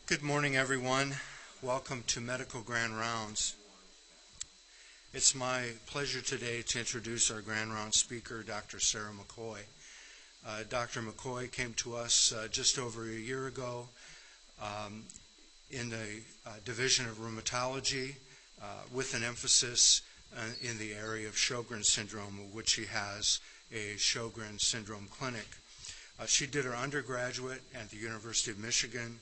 Good morning, everyone. Welcome to Medical Grand Rounds. It's my pleasure today to introduce our Grand Round speaker, Dr. Sara McCoy. Dr. McCoy came to us just over a year ago in the Division of Rheumatology with an emphasis in the area of Sjögren syndrome, which she has a Sjögren syndrome clinic. She did her undergraduate at the University of Michigan,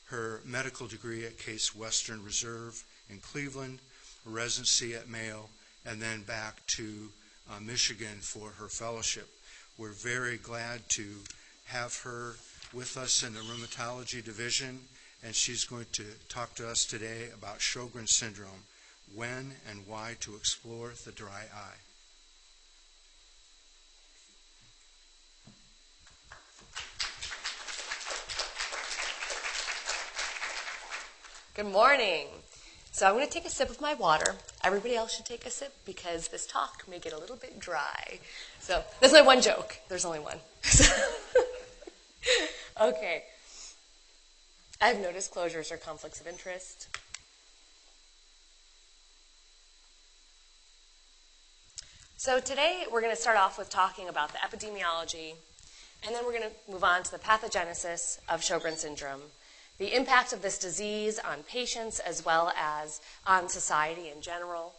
her medical degree at Case Western Reserve in Cleveland, a residency at Mayo, and then back to Michigan for her fellowship. We're very glad to have her with us in the rheumatology division, and she's going to talk to us today about Sjögren syndrome, when and why to explore the dry eye. Good morning. So I'm going to take a sip of my water. Everybody else should take a sip because this talk may get a little bit dry. So there's only one joke. There's only one. Okay. I have no disclosures or conflicts of interest. So today we're going to start off with talking about the epidemiology, and then we're going to move on to the pathogenesis of Sjögren syndrome, the impact of this disease on patients as well as on society in general.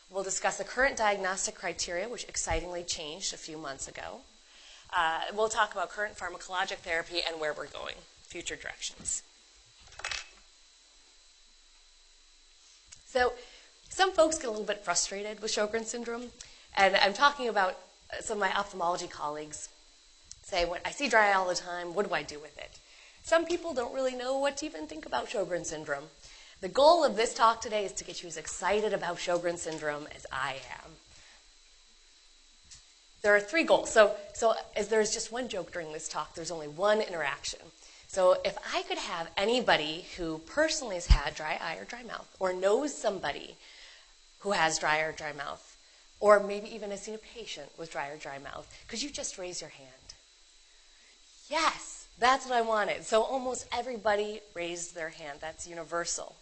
We'll discuss the current diagnostic criteria, which excitingly changed a few months ago. We'll talk about current pharmacologic therapy and where we're going, future directions. So some folks get a little bit frustrated with Sjögren syndrome, and I'm talking about some of my ophthalmology colleagues say, I see dry eye all the time, what do I do with it? Some people don't really know what to even think about Sjögren syndrome. The goal of this talk today is to get you as excited about Sjögren syndrome as I am. There are three goals. So as there's just one joke during this talk, there's only one interaction. So if I could have anybody who personally has had dry eye or dry mouth, or knows somebody who has dry eye or dry mouth, or maybe even has seen a patient with dry or dry mouth, could you just raise your hand? Yes. That's what I wanted. So almost everybody raised their hand. That's universal.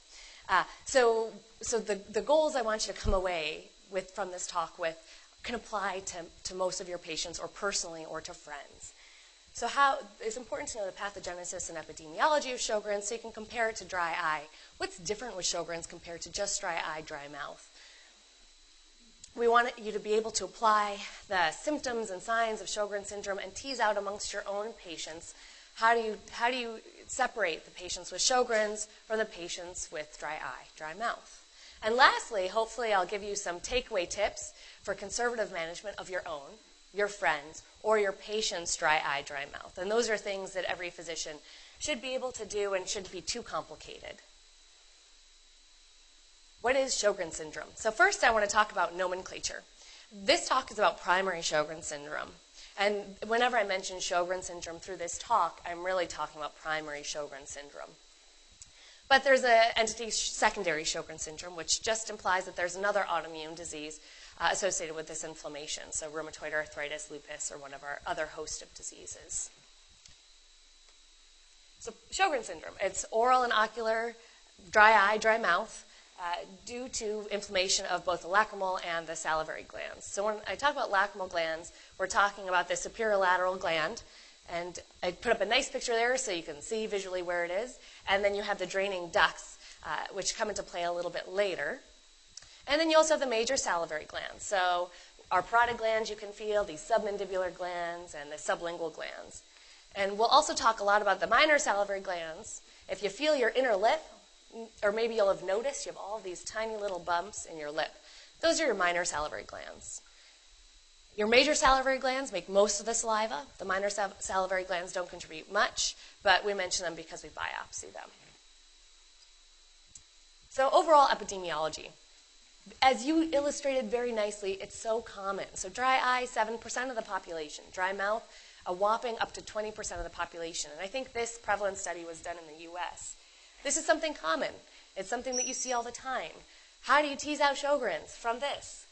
So the goals I want you to come away with from this talk with can apply to most of your patients or personally or to friends. So it's important to know the pathogenesis and epidemiology of Sjögren so you can compare it to dry eye. What's different with Sjögren's compared to just dry eye, dry mouth? We want you to be able to apply the symptoms and signs of Sjögren syndrome and tease out amongst your own patients how do you separate the patients with Sjögren's from the patients with dry eye, dry mouth? And lastly, hopefully I'll give you some takeaway tips for conservative management of your own, your friends, or your patient's dry eye, dry mouth. And those are things that every physician should be able to do and shouldn't be too complicated. What is Sjögren syndrome? So first I want to talk about nomenclature. This talk is about primary Sjögren syndrome. And whenever I mention Sjögren syndrome through this talk, I'm really talking about primary Sjögren syndrome. But there's an entity secondary Sjögren syndrome, which just implies that there's another autoimmune disease associated with this inflammation, so rheumatoid arthritis, lupus, or one of our other host of diseases. So Sjögren syndrome, it's oral and ocular, dry eye, dry mouth, due to inflammation of both the lacrimal and the salivary glands. So when I talk about lacrimal glands, we're talking about the superior lateral gland. And I put up a nice picture there so you can see visually where it is. And then you have the draining ducts, which come into play a little bit later. And then you also have the major salivary glands. So our parotid glands you can feel, these submandibular glands, and the sublingual glands. And we'll also talk a lot about the minor salivary glands. If you feel your inner lip, or maybe you'll have noticed you have all of these tiny little bumps in your lip. Those are your minor salivary glands. Your major salivary glands make most of the saliva. The minor salivary glands don't contribute much, but we mention them because we biopsy them. So overall epidemiology. As you illustrated very nicely, it's so common. So dry eye, 7% of the population. Dry mouth, a whopping up to 20% of the population. And I think this prevalence study was done in the US. This is something common. It's something that you see all the time. How do you tease out Sjögren's from this?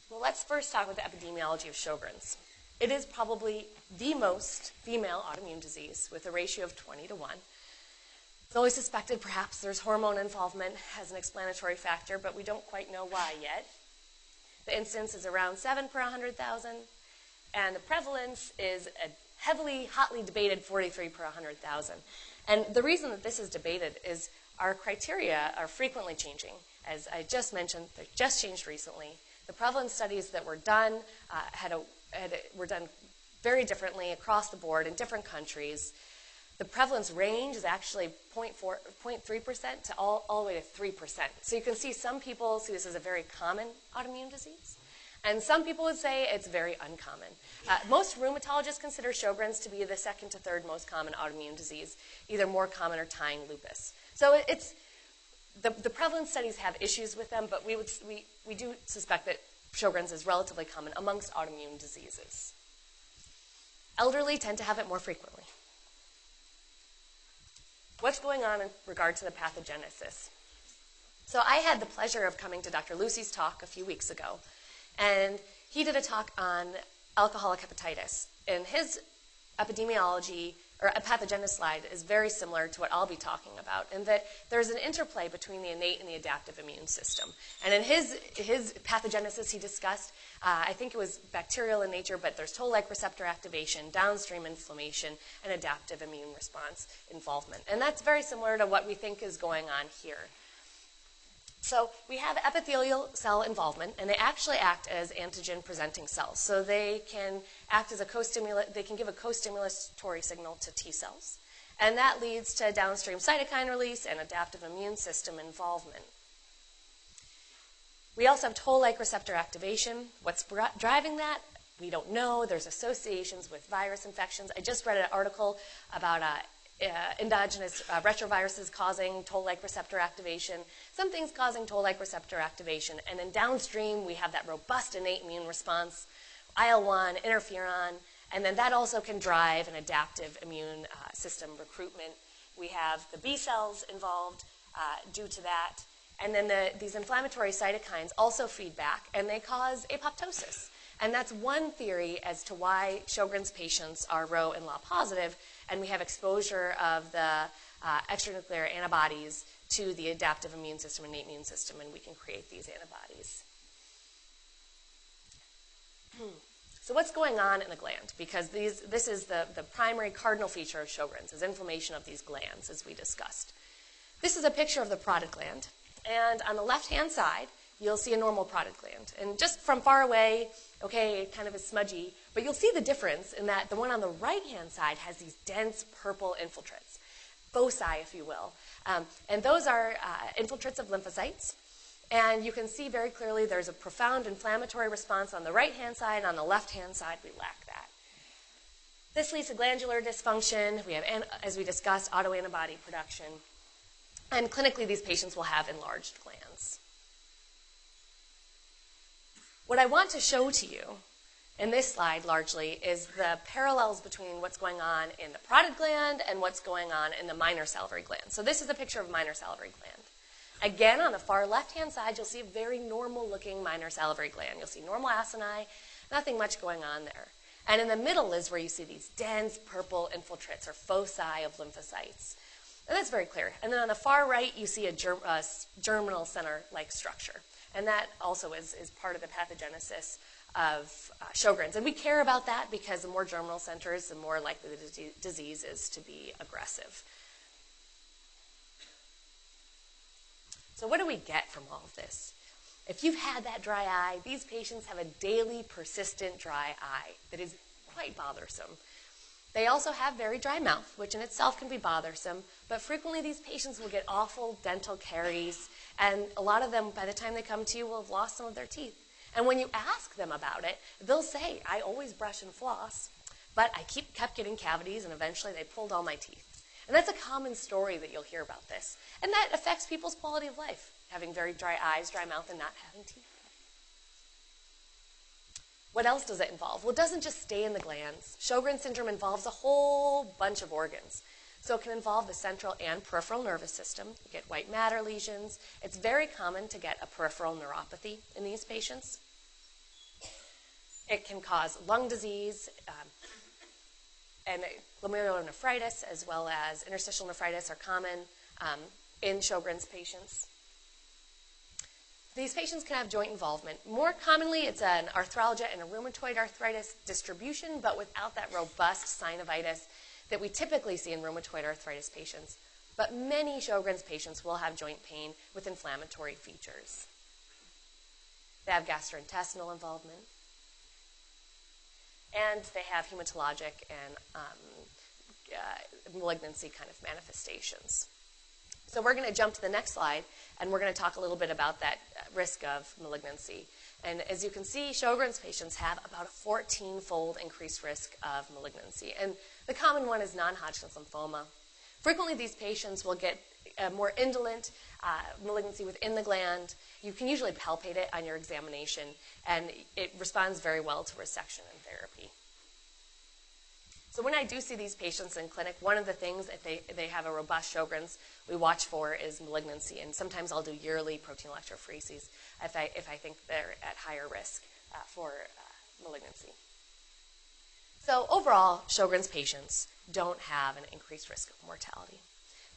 Well, let's first talk about the epidemiology of Sjögren's. It is probably the most female autoimmune disease with a ratio of 20 to 1. It's always suspected perhaps there's hormone involvement as an explanatory factor, but we don't quite know why yet. The incidence is around 7 per 100,000, and the prevalence is a hotly debated 43 per 100,000. And the reason that this is debated is our criteria are frequently changing. As I just mentioned, they just changed recently. The prevalence studies that were done were done very differently across the board in different countries. The prevalence range is actually 0.3% to all the way to 3%. So you can see some people see this as a very common autoimmune disease, and some people would say it's very uncommon. Most rheumatologists consider Sjögren's to be the second to third most common autoimmune disease, either more common or tying lupus. So the prevalence studies have issues with them, but we do suspect that Sjögren's is relatively common amongst autoimmune diseases. Elderly tend to have it more frequently. What's going on in regard to the pathogenesis? So I had the pleasure of coming to Dr. Lucy's talk a few weeks ago, and he did a talk on alcoholic hepatitis. And his epidemiology or a pathogenesis slide is very similar to what I'll be talking about, in that there's an interplay between the innate and the adaptive immune system. And in his pathogenesis he discussed, I think it was bacterial in nature, but there's toll-like receptor activation, downstream inflammation, and adaptive immune response involvement. And that's very similar to what we think is going on here. So we have epithelial cell involvement, and they actually act as antigen-presenting cells. So they can act as they can give a co-stimulatory signal to T cells. And that leads to downstream cytokine release and adaptive immune system involvement. We also have toll-like receptor activation. What's driving that? We don't know. There's associations with virus infections. I just read an article about endogenous retroviruses causing toll-like receptor activation, some things causing toll-like receptor activation, and then downstream we have that robust innate immune response, IL-1, interferon, and then that also can drive an adaptive immune system recruitment. We have the B cells involved due to that, and then these inflammatory cytokines also feed back, and they cause apoptosis. And that's one theory as to why Sjögren's patients are Rho and LA positive, and we have exposure of the extranuclear antibodies to the adaptive immune system and innate immune system, and we can create these antibodies. So what's going on in the gland? Because this is the primary cardinal feature of Sjögren's, is inflammation of these glands, as we discussed. This is a picture of the parotid gland, and on the left-hand side, you'll see a normal parotid gland. And just from far away, okay, it kind of is smudgy, but you'll see the difference in that the one on the right-hand side has these dense purple infiltrates, foci, if you will. And those are infiltrates of lymphocytes. And you can see very clearly there's a profound inflammatory response on the right-hand side, and on the left-hand side, we lack that. This leads to glandular dysfunction. We have, as we discussed, autoantibody production. And clinically, these patients will have enlarged glands. What I want to show to you in this slide largely is the parallels between what's going on in the parotid gland and what's going on in the minor salivary gland. So this is a picture of minor salivary gland. Again, on the far left-hand side, you'll see a very normal-looking minor salivary gland. You'll see normal acini, nothing much going on there. And in the middle is where you see these dense purple infiltrates or foci of lymphocytes. And that's very clear. And then on the far right, you see a germinal center-like structure. And that also is part of the pathogenesis of Sjögren's. And we care about that because the more germinal centers, the more likely the disease is to be aggressive. So what do we get from all of this? If you've had that dry eye, these patients have a daily persistent dry eye that is quite bothersome. They also have very dry mouth, which in itself can be bothersome, but frequently these patients will get awful dental caries, and a lot of them, by the time they come to you, will have lost some of their teeth. And when you ask them about it, they'll say, I always brush and floss, but I kept getting cavities, and eventually they pulled all my teeth. And that's a common story that you'll hear about this. And that affects people's quality of life, having very dry eyes, dry mouth, and not having teeth. What else does it involve? Well, it doesn't just stay in the glands. Sjögren's syndrome involves a whole bunch of organs. So it can involve the central and peripheral nervous system. You get white matter lesions. It's very common to get a peripheral neuropathy in these patients. It can cause lung disease, and glomerulonephritis as well as interstitial nephritis are common. in Sjögren's patients. These patients can have joint involvement. More commonly, it's an arthralgia and a rheumatoid arthritis distribution, but without that robust synovitis that we typically see in rheumatoid arthritis patients. But many Sjögren's patients will have joint pain with inflammatory features. They have gastrointestinal involvement, and they have hematologic and malignancy kind of manifestations. So we're going to jump to the next slide, and we're going to talk a little bit about that risk of malignancy. And as you can see, Sjögren's patients have about a 14-fold increased risk of malignancy. And the common one is non-Hodgkin's lymphoma. Frequently, these patients will get a more indolent malignancy within the gland. You can usually palpate it on your examination, and it responds very well to resection and therapy. So when I do see these patients in clinic, one of the things, if they have a robust Sjögren's, we watch for is malignancy. And sometimes I'll do yearly protein electrophoresis if I think they're at higher risk for malignancy. So overall, Sjögren's patients don't have an increased risk of mortality.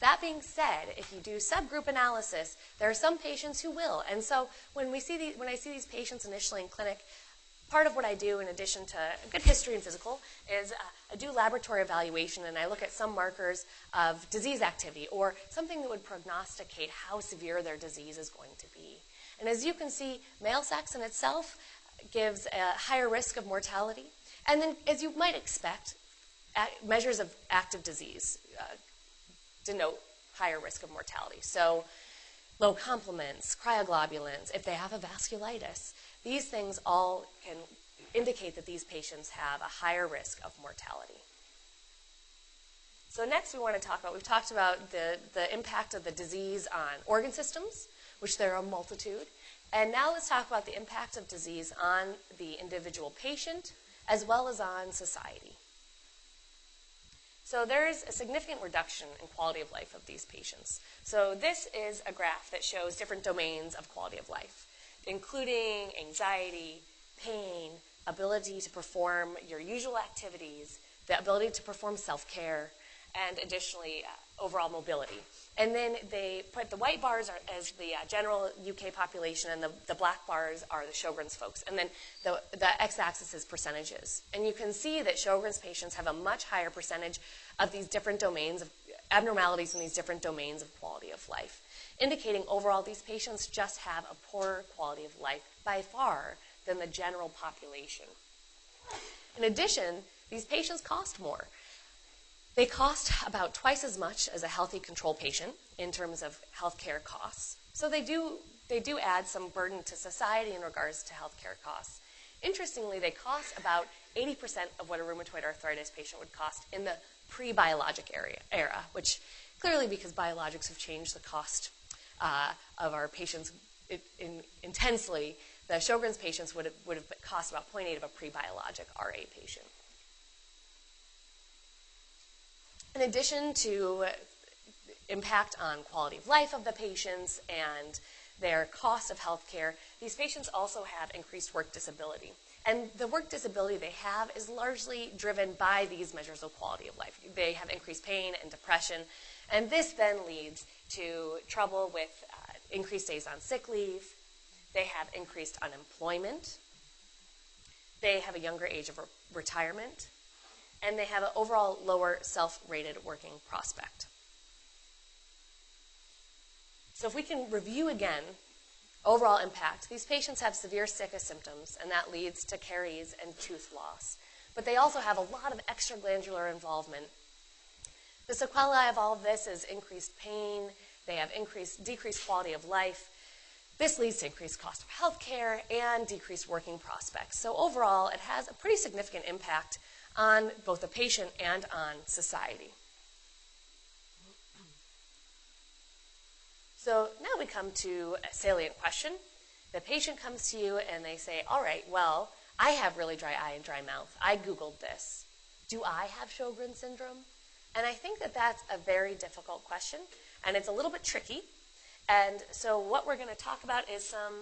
That being said, if you do subgroup analysis, there are some patients who will. And so when I see these patients initially in clinic, part of what I do, in addition to a good history and physical, is I do laboratory evaluation, and I look at some markers of disease activity or something that would prognosticate how severe their disease is going to be. And as you can see, male sex in itself gives a higher risk of mortality. And then, as you might expect, measures of active disease denote higher risk of mortality. So low complements, cryoglobulins, if they have a vasculitis, these things all can indicate that these patients have a higher risk of mortality. So next we want to talk about, we've talked about the impact of the disease on organ systems, which there are a multitude. And now let's talk about the impact of disease on the individual patient as well as on society. So there is a significant reduction in quality of life of these patients. So this is a graph that shows different domains of quality of life, including anxiety, pain, ability to perform your usual activities, the ability to perform self-care, and additionally, overall mobility. And then they put the white bars as the general UK population, and the black bars are the Sjögren's folks. And then the x-axis is percentages. And you can see that Sjögren's patients have a much higher percentage of these different domains of abnormalities in these different domains of quality of life, indicating overall these patients just have a poorer quality of life by far than the general population. In addition, these patients cost more. They cost about twice as much as a healthy control patient in terms of healthcare costs. So they do add some burden to society in regards to healthcare costs. Interestingly, they cost about 80% of what a rheumatoid arthritis patient would cost in the pre-biologic era, which clearly, because biologics have changed the cost of our patients intensely, the Sjögren's patients would have cost about 0.8 of a pre-biologic RA patient. In addition to impact on quality of life of the patients and their cost of health care, these patients also have increased work disability. And the work disability they have is largely driven by these measures of quality of life. They have increased pain and depression, and this then leads to trouble with increased days on sick leave. They have increased unemployment. They have a younger age of retirement. And they have an overall lower self-rated working prospect. So if we can review again, overall impact, these patients have severe sicca symptoms, and that leads to caries and tooth loss. But they also have a lot of extraglandular involvement. The sequelae of all of this is increased pain. They have decreased quality of life. This leads to increased cost of health care and decreased working prospects. So overall, it has a pretty significant impact on both the patient and on society. So now we come to a salient question. The patient comes to you and they say, all right, well, I have really dry eye and dry mouth. I Googled this. Do I have Sjögren's syndrome? And I think that that's a very difficult question, and it's a little bit tricky. And so what we're going to talk about is some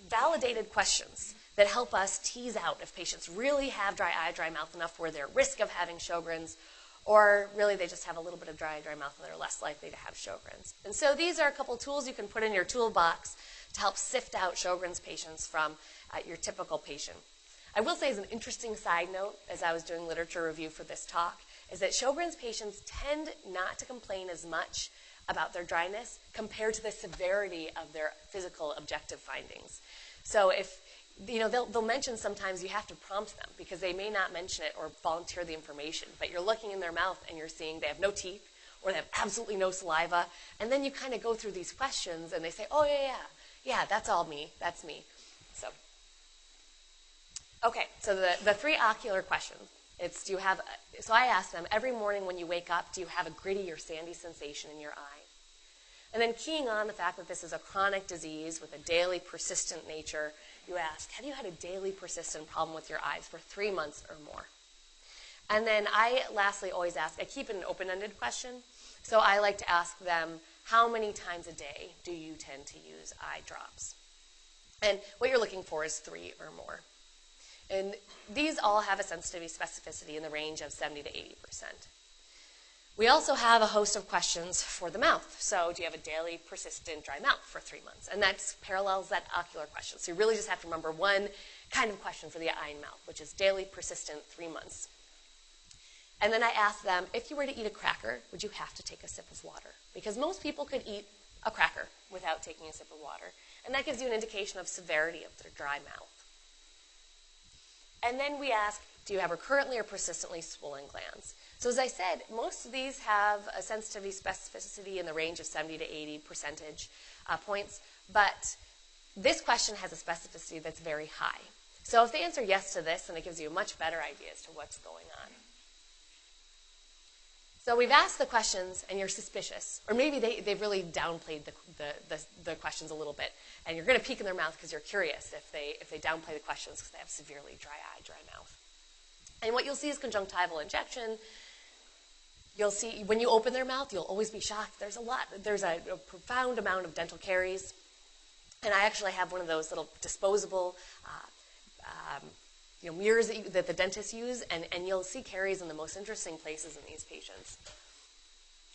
validated questions that help us tease out if patients really have dry eye, dry mouth enough where they're at risk of having Sjögren's, or really they just have a little bit of dry mouth and they're less likely to have Sjögren's. And so these are a couple tools you can put in your toolbox to help sift out Sjögren's patients from your typical patient. I will say as an interesting side note, as I was doing literature review for this talk, is that Sjögren's patients tend not to complain as much about their dryness compared to the severity of their physical objective findings. So if, they'll mention sometimes you have to prompt them because they may not mention it or volunteer the information, but you're looking in their mouth and you're seeing they have no teeth or they have absolutely no saliva, and then you kind of go through these questions and they say, oh, yeah, that's all me, that's me. So, okay, so the 3 ocular questions. So I ask them, every morning when you wake up, do you have a gritty or sandy sensation in your eye? And then keying on the fact that this is a chronic disease with a daily persistent nature, you ask, have you had a daily persistent problem with your eyes for 3 months or more? And then I lastly always ask, I keep it an open-ended question, so I like to ask them, how many times a day do you tend to use eye drops? And what you're looking for is 3 or more. And these all have a sensitivity specificity in the range of 70 to 80%. We also have a host of questions for the mouth. So do you have a daily persistent dry mouth for 3 months? And that parallels that ocular question. So you really just have to remember one kind of question for the eye and mouth, which is daily persistent 3 months. And then I ask them, if you were to eat a cracker, would you have to take a sip of water? Because most people could eat a cracker without taking a sip of water. And that gives you an indication of severity of their dry mouth. And then we ask, do you have recurrently or persistently swollen glands? So as I said, most of these have a sensitivity specificity in the range of 70 to 80 percentage points, but this question has a specificity that's very high. So if they answer yes to this, then it gives you a much better idea as to what's going on. So we've asked the questions, and you're suspicious, or maybe they've really downplayed the questions a little bit, and you're going to peek in their mouth because you're curious if they downplay the questions because they have severely dry eye, dry mouth. And what you'll see is conjunctival injection. You'll see when you open their mouth, you'll always be shocked. There's a profound amount of dental caries, and I actually have one of those little disposable mirrors that the dentists use, and you'll see caries in the most interesting places in these patients.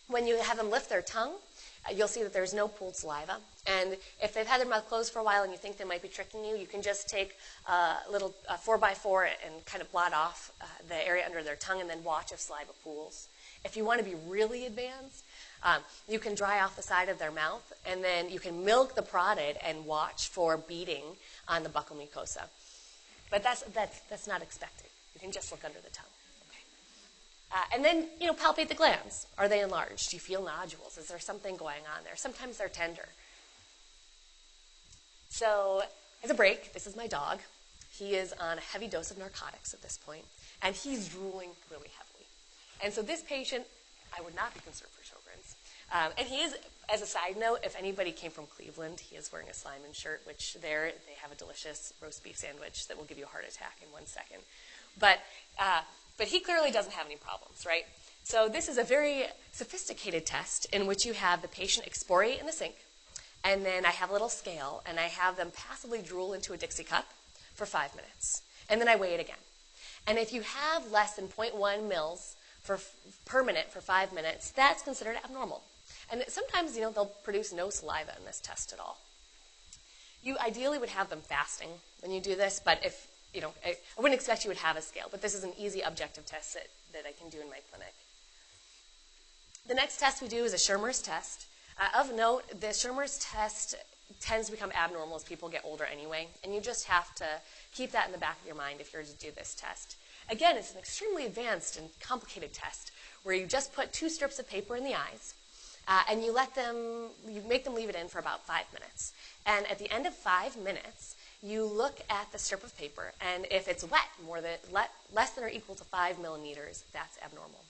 When you have them lift their tongue, you'll see that there's no pooled saliva. And if they've had their mouth closed for a while and you think they might be tricking you, you can just take a little 4x4 and kind of blot off the area under their tongue and then watch if saliva pools. If you want to be really advanced, you can dry off the side of their mouth, and then you can milk the parotid and watch for beading on the buccal mucosa. But that's not expected. You can just look under the tongue. Okay. And then, palpate the glands. Are they enlarged? Do you feel nodules? Is there something going on there? Sometimes they're tender. So, as a break, this is my dog. He is on a heavy dose of narcotics at this point, and he's drooling really heavily. And so this patient, I would not be concerned for Sjögren's. And he is, as a side note, if anybody came from Cleveland, he is wearing a Sliman shirt, which they have a delicious roast beef sandwich that will give you a heart attack in 1 second. But he clearly doesn't have any problems, right? So this is a very sophisticated test in which you have the patient exporiate in the sink, and then I have a little scale, and I have them passively drool into a Dixie cup for 5 minutes. And then I weigh it again. And if you have less than 0.1 mils per minute for 5 minutes, that's considered abnormal. And sometimes, they'll produce no saliva in this test at all. You ideally would have them fasting when you do this, but if, I wouldn't expect you would have a scale, but this is an easy objective test that I can do in my clinic. The next test we do is a Schirmer's test. Of note, the Schirmer's test tends to become abnormal as people get older anyway, and you just have to keep that in the back of your mind if you're to do this test. Again, it's an extremely advanced and complicated test where you just put 2 strips of paper in the eyes, and you make them leave it in for about 5 minutes. And at the end of 5 minutes, you look at the strip of paper, and if it's wet, less than or equal to 5 millimeters, that's abnormal.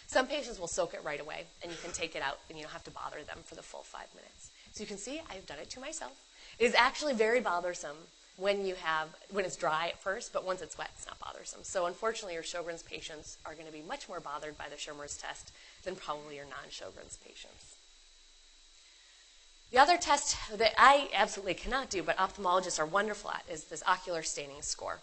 Some patients will soak it right away, and you can take it out, and you don't have to bother them for the full 5 minutes. So you can see I've done it to myself. It is actually very bothersome when it's dry at first, but once it's wet, it's not bothersome. So unfortunately, your Sjögren's patients are going to be much more bothered by the Schirmer's test than probably your non-Sjögren's patients. The other test that I absolutely cannot do, but ophthalmologists are wonderful at, is this ocular staining score.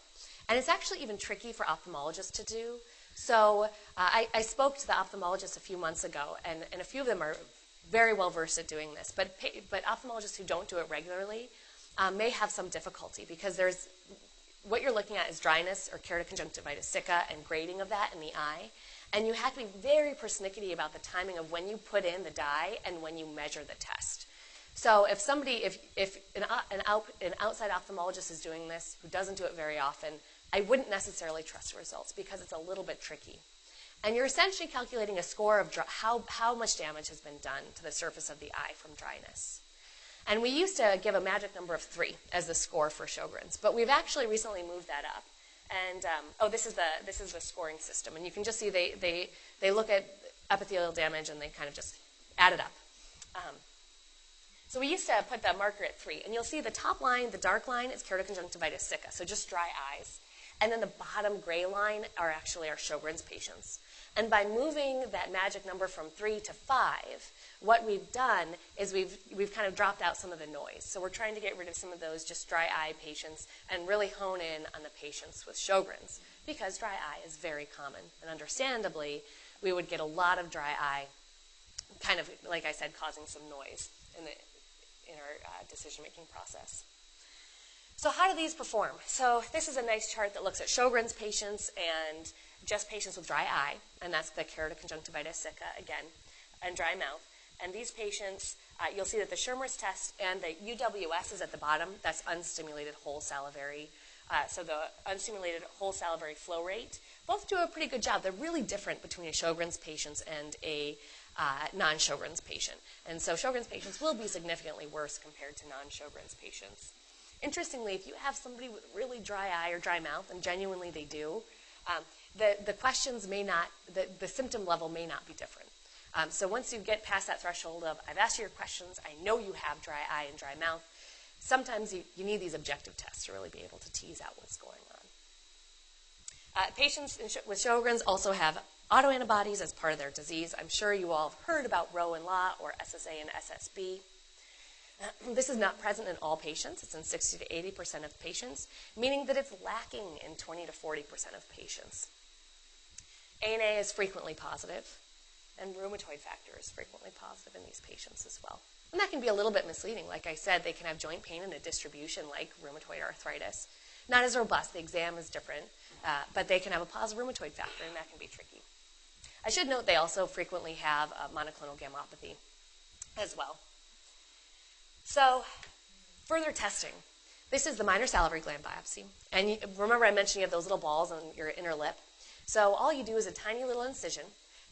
And it's actually even tricky for ophthalmologists to do. So I spoke to the ophthalmologist a few months ago, and a few of them are very well versed at doing this. But ophthalmologists who don't do it regularly may have some difficulty, because what you're looking at is dryness or keratoconjunctivitis sicca and grading of that in the eye. And you have to be very persnickety about the timing of when you put in the dye and when you measure the test. So if an outside ophthalmologist is doing this, who doesn't do it very often, I wouldn't necessarily trust the results, because it's a little bit tricky. And you're essentially calculating a score of how much damage has been done to the surface of the eye from dryness. And we used to give a magic number of 3 as the score for Sjögren's, but we've actually recently moved that up. And this is the scoring system, and you can just see they look at epithelial damage and they kind of just add it up. So we used to put the marker at 3, and you'll see the top line, the dark line, is keratoconjunctivitis sicca, so just dry eyes. And then the bottom gray line are actually our Sjögren's patients. And by moving that magic number from 3 to 5, what we've done is we've kind of dropped out some of the noise. So we're trying to get rid of some of those just dry eye patients and really hone in on the patients with Sjögren's, because dry eye is very common. And understandably, we would get a lot of dry eye, kind of, like I said, causing some noise in our decision-making process. So how do these perform? So this is a nice chart that looks at Sjögren's patients and just patients with dry eye, and that's the keratoconjunctivitis sicca again, and dry mouth. And these patients, you'll see that the Schirmer's test and the UWS is at the bottom. That's unstimulated whole salivary. So the unstimulated whole salivary flow rate, both do a pretty good job. They're really different between a Sjögren's patient and a non-Sjögren's patient. And so Sjögren's patients will be significantly worse compared to non-Sjögren's patients. Interestingly, if you have somebody with really dry eye or dry mouth, and genuinely they do, the questions may not, the symptom level may not be different. So once you get past that threshold of, I've asked you your questions, I know you have dry eye and dry mouth, sometimes you need these objective tests to really be able to tease out what's going on. Patients with Sjögren's also have autoantibodies as part of their disease. I'm sure you all have heard about Rho and La, or SSA and SSB. This is not present in all patients. It's in 60 to 80% of patients, meaning that it's lacking in 20 to 40% of patients. ANA is frequently positive, and rheumatoid factor is frequently positive in these patients as well. And that can be a little bit misleading. Like I said, they can have joint pain in a distribution like rheumatoid arthritis. Not as robust. The exam is different, but they can have a positive rheumatoid factor, and that can be tricky. I should note they also frequently have monoclonal gammopathy as well. So, further testing. This is the minor salivary gland biopsy. And remember I mentioned you have those little balls on your inner lip. So all you do is a tiny little incision,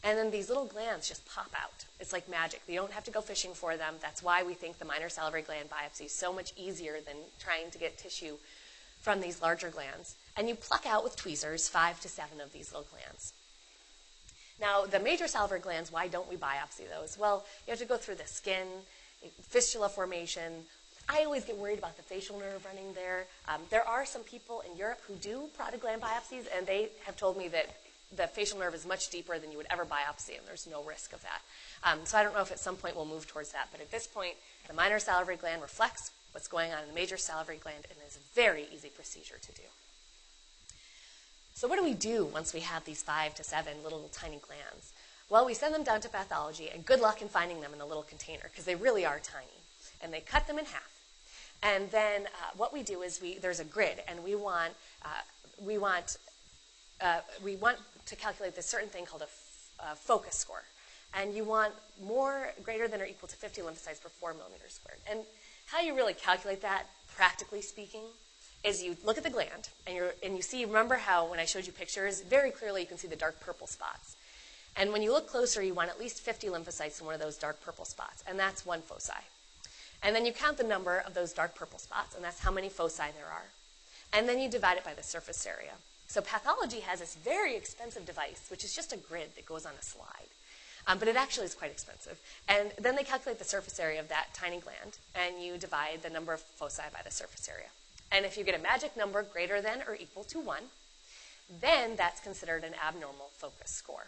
and then these little glands just pop out. It's like magic. You don't have to go fishing for them. That's why we think the minor salivary gland biopsy is so much easier than trying to get tissue from these larger glands. And you pluck out with tweezers 5 to 7 of these little glands. Now, the major salivary glands, why don't we biopsy those? Well, you have to go through the skin, fistula formation. I always get worried about the facial nerve running there. There are some people in Europe who do parotid gland biopsies, and they have told me that the facial nerve is much deeper than you would ever biopsy, and there's no risk of that. So I don't know if at some point we'll move towards that, but at this point, the minor salivary gland reflects what's going on in the major salivary gland, and is a very easy procedure to do. So what do we do once we have these 5 to 7 little tiny glands? Well, we send them down to pathology, and good luck in finding them in the little container, because they really are tiny. And they cut them in half. And then what we do is there's a grid, and we want to calculate this certain thing called a focus score. And you want greater than or equal to 50 lymphocytes per 4 millimeters squared. And how you really calculate that, practically speaking, is you look at the gland, and you see, remember how when I showed you pictures, very clearly you can see the dark purple spots. And when you look closer, you want at least 50 lymphocytes in one of those dark purple spots, and that's one foci. And then you count the number of those dark purple spots, and that's how many foci there are. And then you divide it by the surface area. So pathology has this very expensive device, which is just a grid that goes on a slide. But it actually is quite expensive. And then they calculate the surface area of that tiny gland, and you divide the number of foci by the surface area. And if you get a magic number greater than or equal to 1, then that's considered an abnormal focus score.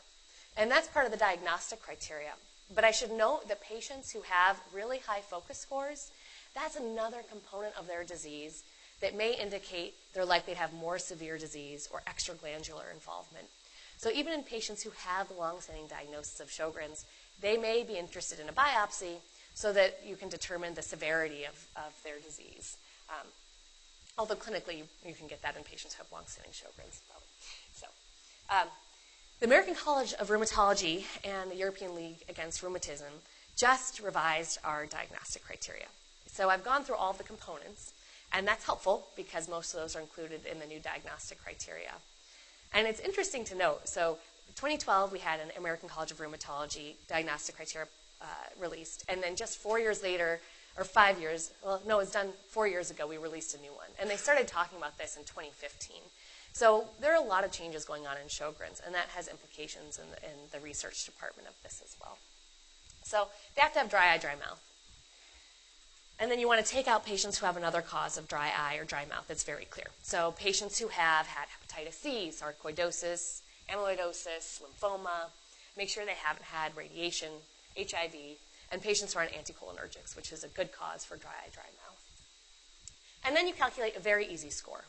And that's part of the diagnostic criteria. But I should note that patients who have really high focus scores, that's another component of their disease that may indicate they're likely to have more severe disease or extraglandular involvement. So even in patients who have the long-standing diagnosis of Sjögren's, they may be interested in a biopsy so that you can determine the severity of their disease. Although clinically, you can get that in patients who have long-standing Sjögren's. So, the American College of Rheumatology and the European League Against Rheumatism just revised our diagnostic criteria. So I've gone through all of the components, and that's helpful because most of those are included in the new diagnostic criteria. And it's interesting to note, so in 2012 we had an American College of Rheumatology diagnostic criteria released, and then just 4 years later, or 5 years, well, no, it was done 4 years ago, we released a new one. And they started talking about this in 2015. So there are a lot of changes going on in Sjögren's, and that has implications in the research department of this as well. So they have to have dry eye, dry mouth. And then you want to take out patients who have another cause of dry eye or dry mouth that's very clear. So patients who have had hepatitis C, sarcoidosis, amyloidosis, lymphoma, make sure they haven't had radiation, HIV, and patients who are on anticholinergics, which is a good cause for dry eye, dry mouth. And then you calculate a very easy score.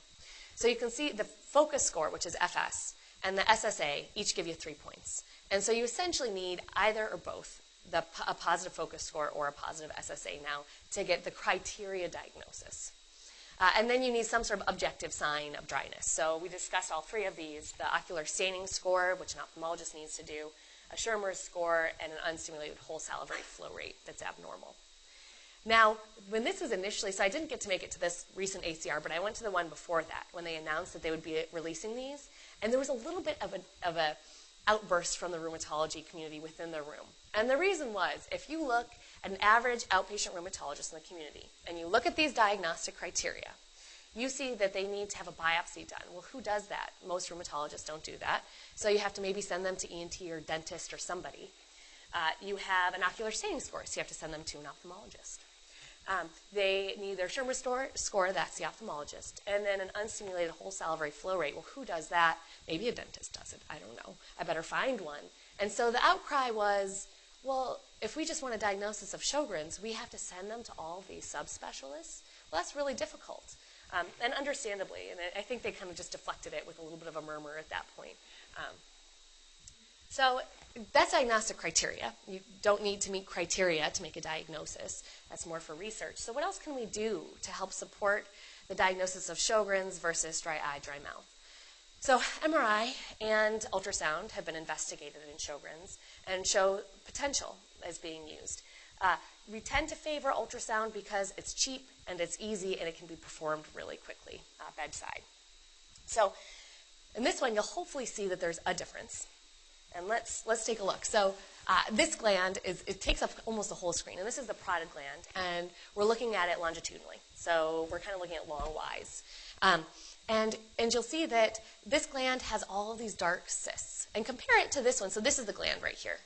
So you can see the focus score, which is FS, and the SSA each give you 3 points. And so you essentially need either or both a positive focus score or a positive SSA now to get the criteria diagnosis. And then you need some sort of objective sign of dryness. So we discussed all 3 of these: the ocular staining score, which an ophthalmologist needs to do, a Schirmer's score, and an unstimulated whole salivary flow rate that's abnormal. Now, when this was initially, so I didn't get to make it to this recent ACR, but I went to the one before that when they announced that they would be releasing these, and there was a little bit of a outburst from the rheumatology community within the room. And the reason was, if you look at an average outpatient rheumatologist in the community, and you look at these diagnostic criteria, you see that they need to have a biopsy done. Well, who does that? Most rheumatologists don't do that. So you have to maybe send them to ENT or dentist or somebody. You have an ocular staining score, so you have to send them to an ophthalmologist. They need their Schirmer's score, that's the ophthalmologist, and then an unstimulated whole salivary flow rate. Well, who does that? Maybe a dentist does it. I don't know. I better find one. And so the outcry was, well, if we just want a diagnosis of Sjögren's, we have to send them to all these subspecialists? Well, that's really difficult. And understandably, and I think they kind of just deflected it with a little bit of a murmur at that point. So that's diagnostic criteria. You don't need to meet criteria to make a diagnosis. That's more for research. So what else can we do to help support the diagnosis of Sjögren's versus dry eye, dry mouth? So MRI and ultrasound have been investigated in Sjögren's and show potential as being used. We tend to favor ultrasound because it's cheap and it's easy and it can be performed really quickly bedside. So in this one, you'll hopefully see that there's a difference. And let's take a look. So this gland, it takes up almost the whole screen. And this is the parotid gland. And we're looking at it longitudinally. So we're kind of looking at long-wise. And you'll see that this gland has all of these dark cysts. And compare it to this one. So this is the gland right here.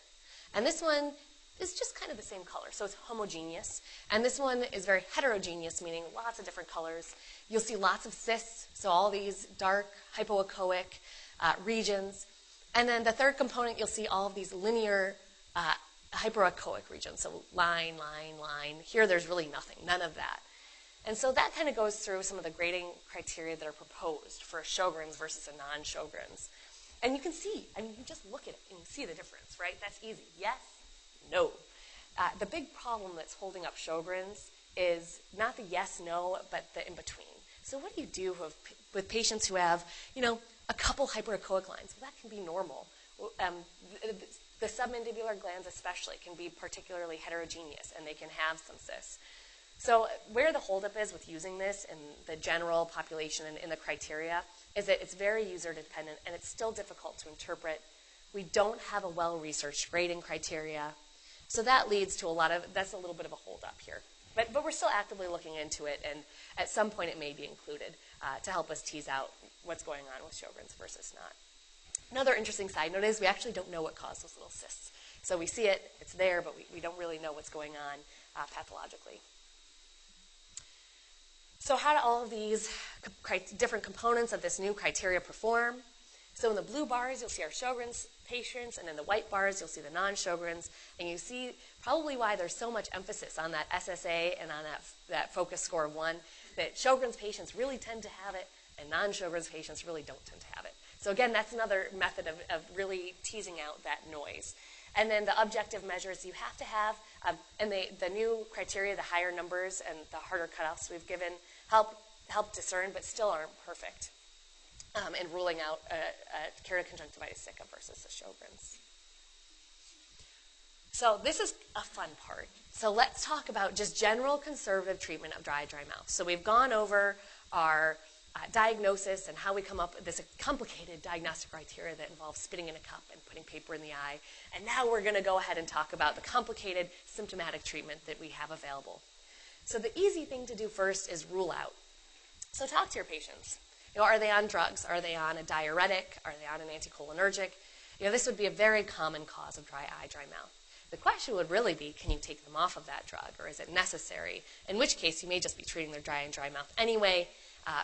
And this one is just kind of the same color. So it's homogeneous. And this one is very heterogeneous, meaning lots of different colors. You'll see lots of cysts. So all these dark hypoechoic regions. And then the third component, you'll see all of these linear hyperechoic regions. So line, line, line. Here there's really nothing, none of that. And so that kind of goes through some of the grading criteria that are proposed for a Sjögren's versus a non-Sjögren's. And you can see, I mean, you just look at it and you see the difference, right? That's easy. Yes, no. The big problem that's holding up Sjögren's is not the yes, no, but the in-between. So what do you do with patients who have, a couple hyperechoic lines? Well, that can be normal. The submandibular glands especially can be particularly heterogeneous, and they can have some cysts. So where the holdup is with using this in the general population and in the criteria is that it's very user-dependent, and it's still difficult to interpret. We don't have a well-researched grading criteria. So that leads to that's a little bit of a holdup here. But we're still actively looking into it, and at some point it may be included to help us tease out what's going on with Sjögren's versus not. Another interesting side note is we actually don't know what caused those little cysts. So we see it, it's there, but we don't really know what's going on pathologically. So how do all of these different components of this new criteria perform? So in the blue bars, you'll see our Sjögren's patients, and in the white bars, you'll see the non-Sjögren's. And you see probably why there's so much emphasis on that SSA and on that focus score of 1, that Sjögren's patients really tend to have it, and non-Sjögren's patients really don't tend to have it. So again, that's another method of really teasing out that noise. And then the objective measures you have to have, and the new criteria, the higher numbers and the harder cutoffs we've given, help discern, but still aren't perfect in ruling out a keratoconjunctivitis sicca versus a Sjögren's. So this is a fun part. So let's talk about just general conservative treatment of dry mouth. So we've gone over our diagnosis and how we come up with this complicated diagnostic criteria that involves spitting in a cup and putting paper in the eye. And now we're going to go ahead and talk about the complicated symptomatic treatment that we have available. So the easy thing to do first is rule out. So talk to your patients. Are they on drugs? Are they on a diuretic? Are they on an anticholinergic? This would be a very common cause of dry eye, dry mouth. The question would really be, can you take them off of that drug, or is it necessary? In which case, you may just be treating their dry mouth anyway,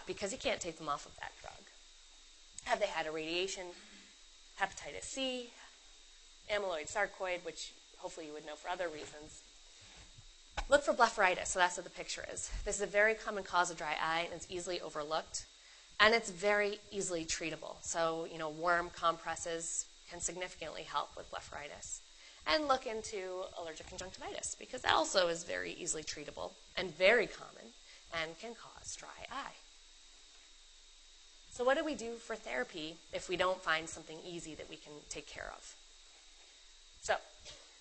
because you can't take them off of that drug. Have they had a radiation, hepatitis C, amyloid sarcoid, which hopefully you would know for other reasons. Look for blepharitis, so that's what the picture is. This is a very common cause of dry eye, and it's easily overlooked, and it's very easily treatable. So, warm compresses can significantly help with blepharitis. And look into allergic conjunctivitis, because that also is very easily treatable and very common and can cause dry eye. So what do we do for therapy if we don't find something easy that we can take care of? So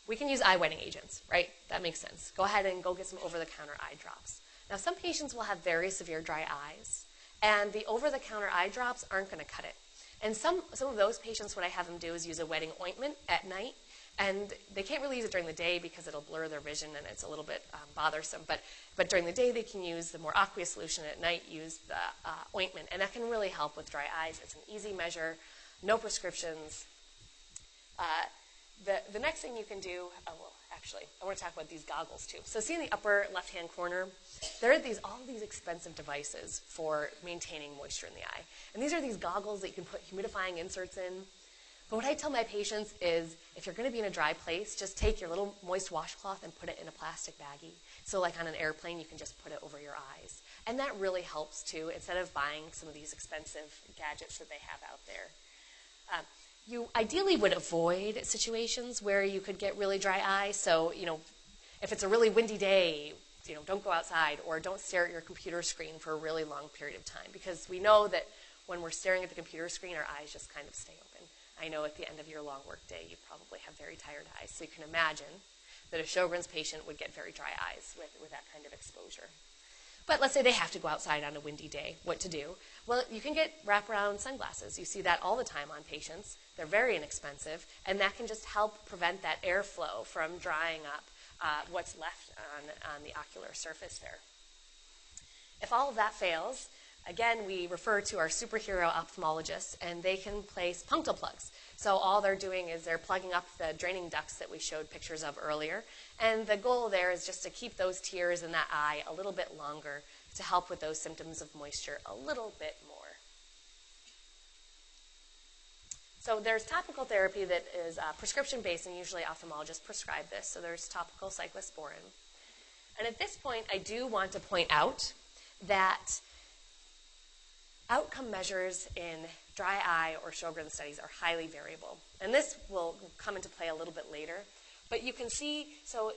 we can use eye wetting agents, right? That makes sense. Go ahead and go get some over-the-counter eye drops. Now, some patients will have very severe dry eyes, and the over-the-counter eye drops aren't going to cut it. And some of those patients, what I have them do is use a wetting ointment at night. And they can't really use it during the day because it'll blur their vision and it's a little bit bothersome. But during the day, they can use the more aqueous solution. At night, use the ointment. And that can really help with dry eyes. It's an easy measure, no prescriptions. The next thing you can do, actually, I want to talk about these goggles too. So see in the upper left-hand corner, there are all these expensive devices for maintaining moisture in the eye. And these are these goggles that you can put humidifying inserts in. But what I tell my patients is, if you're going to be in a dry place, just take your little moist washcloth and put it in a plastic baggie. So like on an airplane, you can just put it over your eyes. And that really helps too, instead of buying some of these expensive gadgets that they have out there. You ideally would avoid situations where you could get really dry eye. So, if it's a really windy day, don't go outside, or don't stare at your computer screen for a really long period of time, because we know that when we're staring at the computer screen, our eyes just kind of stay open. I know at the end of your long work day, you probably have very tired eyes. So you can imagine that a Sjögren's patient would get very dry eyes with that kind of exposure. But let's say they have to go outside on a windy day. What to do? Well, you can get wraparound sunglasses. You see that all the time on patients. They're very inexpensive, and that can just help prevent that airflow from drying up what's left on the ocular surface there. If all of that fails, again, we refer to our superhero ophthalmologists, and they can place punctal plugs. So all they're doing is they're plugging up the draining ducts that we showed pictures of earlier. And the goal there is just to keep those tears in that eye a little bit longer to help with those symptoms of moisture a little bit more. So there's topical therapy that is prescription-based, and usually ophthalmologists prescribe this. So there's topical cyclosporin. And at this point, I do want to point out that outcome measures in dry eye or Sjögren's studies are highly variable. And this will come into play a little bit later. But you can see, so